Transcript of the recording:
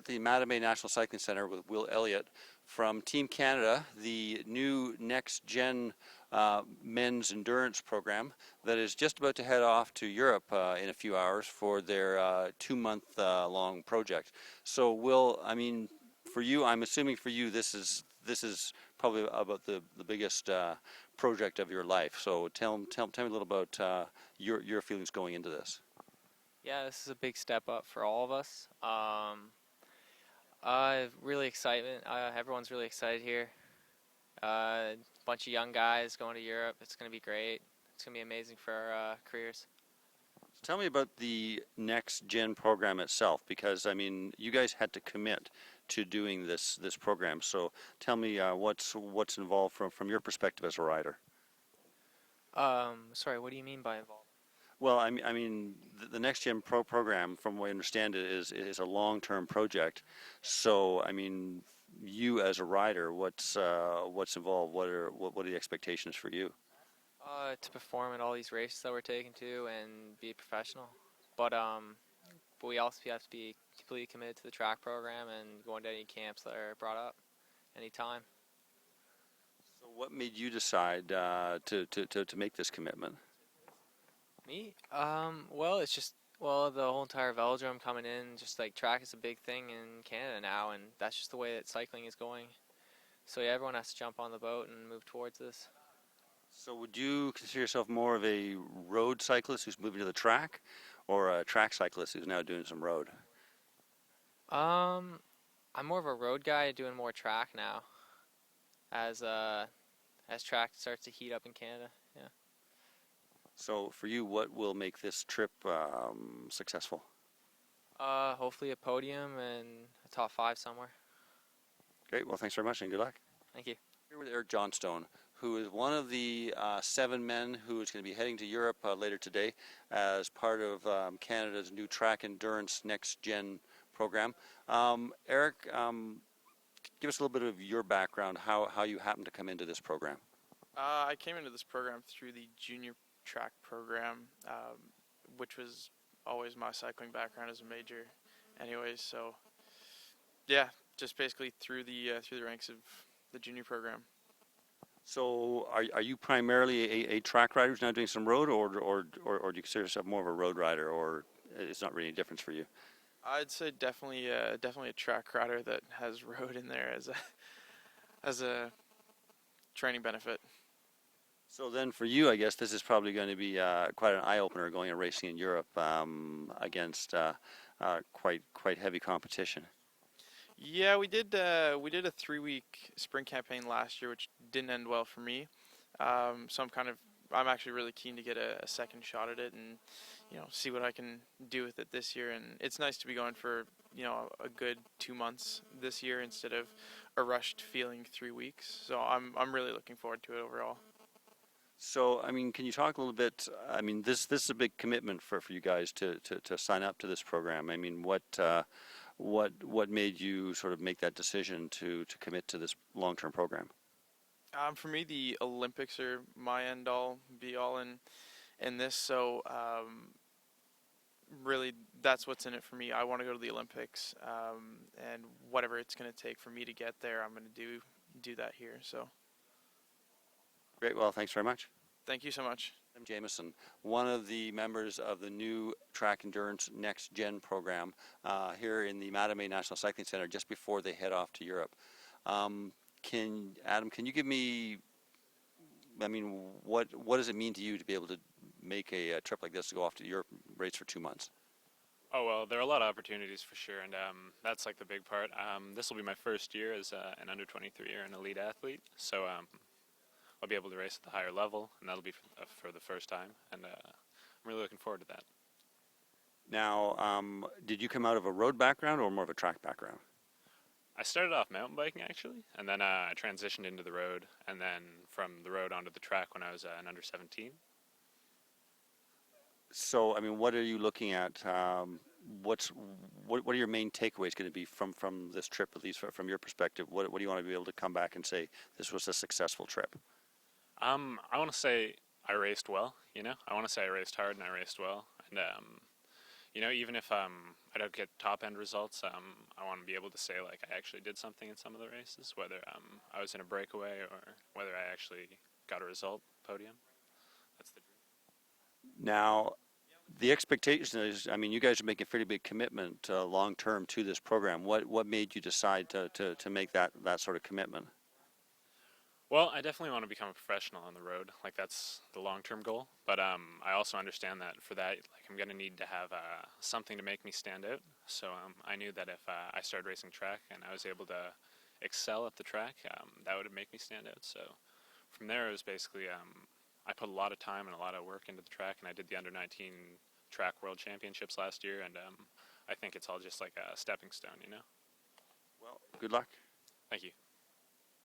at the Matamay National Cycling Centre with Will Elliott from Team Canada, the new NextGen men's endurance program that is just about to head off to Europe in a few hours for their 2-month long project. So Will, I mean, for you, I'm assuming for you this is probably about the biggest project of your life. So tell me a little about your feelings going into this. Yeah, this is a big step up for all of us. Really excitement. Everyone's really excited here. A bunch of young guys going to Europe. It's going to be great. It's going to be amazing for our careers. Tell me about the NextGen program itself, because I mean, you guys had to commit to doing this program. So tell me what's involved from your perspective as a rider. Sorry, what do you mean by involved? Well, I mean, the NextGen program, from what I understand, is a long-term project. So, I mean, you as a rider, what's involved? What are the expectations for you? To perform in all these races that we're taking to and be a professional. But we also have to be completely committed to the track program and going to any camps that are brought up anytime. So, what made you decide to make this commitment? Me? Well, it's just, well, the whole entire velodrome coming in, just like track is a big thing in Canada now, and that's just the way that cycling is going. So yeah, everyone has to jump on the boat and move towards this. So would you consider yourself more of a road cyclist who's moving to the track, or a track cyclist who's now doing some road? I'm more of a road guy doing more track now, as track starts to heat up in Canada. Yeah. So for you, what will make this trip successful? Hopefully a podium and a top 5 somewhere. Great. Well, thanks very much and good luck. Thank you. Here with Eric Johnstone, who is one of the 7 men who is going to be heading to Europe later today as part of Canada's new track endurance NextGen program. Eric, give us a little bit of your background, how you happened to come into this program. I came into this program through the junior track program, which was always my cycling background as a major anyways. So yeah, just basically through the ranks of the junior program. So are you primarily a track rider who's now doing some road, or do you consider yourself more of a road rider, or it's not really any difference for you? I'd say definitely a track rider that has road in there as a training benefit. So then for you, I guess this is probably going to be quite an eye-opener going and racing in Europe against quite heavy competition. Yeah, we did a 3-week spring campaign last year, which didn't end well for me. So I'm actually really keen to get a second shot at it and see what I can do with it this year. And it's nice to be going for a good 2 months this year instead of a rushed feeling 3 weeks. So I'm really looking forward to it overall. So, I mean, can you talk a little bit? I mean, this is a big commitment for you guys to sign up to this program. I mean, what made you sort of make that decision to commit to this long-term program? For me, the Olympics are my end-all, be-all in this. So, really, that's what's in it for me. I want to go to the Olympics, and whatever it's going to take for me to get there, I'm going to do that here. So. Great. Well, thanks very much. Thank you so much. Adam Jamieson, one of the members of the new Track Endurance NextGen program here in the Matamay National Cycling Centre just before they head off to Europe. Adam, can you give me, I mean, what does it mean to you to be able to make a trip like this to go off to Europe, race for 2 months? Oh, well, there are a lot of opportunities for sure, and that's like the big part. This will be my first year as an under-23 or an elite athlete, so I'll be able to race at the higher level, and that'll be for the first time, and I'm really looking forward to that. Now, did you come out of a road background or more of a track background? I started off mountain biking, actually, and then I transitioned into the road, and then from the road onto the track when I was an under-17. So, I mean, what are you looking at? What are your main takeaways going to be from this trip, at least from your perspective? What do you want to be able to come back and say this was a successful trip? I want to say I raced well, I want to say I raced hard and I raced well, and You know, even if I don't get top end results, I want to be able to say like I actually did something in some of the races, whether I was in a breakaway or whether I actually got a result podium. That's the dream. Now, the expectation is, I mean, you guys are making a pretty big commitment long term to this program. What made you decide to make that sort of commitment? Well, I definitely want to become a professional on the road. Like that's the long-term goal. But I also understand that for that, like I'm gonna need to have something to make me stand out. So I knew that if I started racing track and I was able to excel at the track, that would make me stand out. So from there, it was basically I put a lot of time and a lot of work into the track, and I did the under-19 track world championships last year, and I think it's all just like a stepping stone, you know. Well, good luck. Thank you.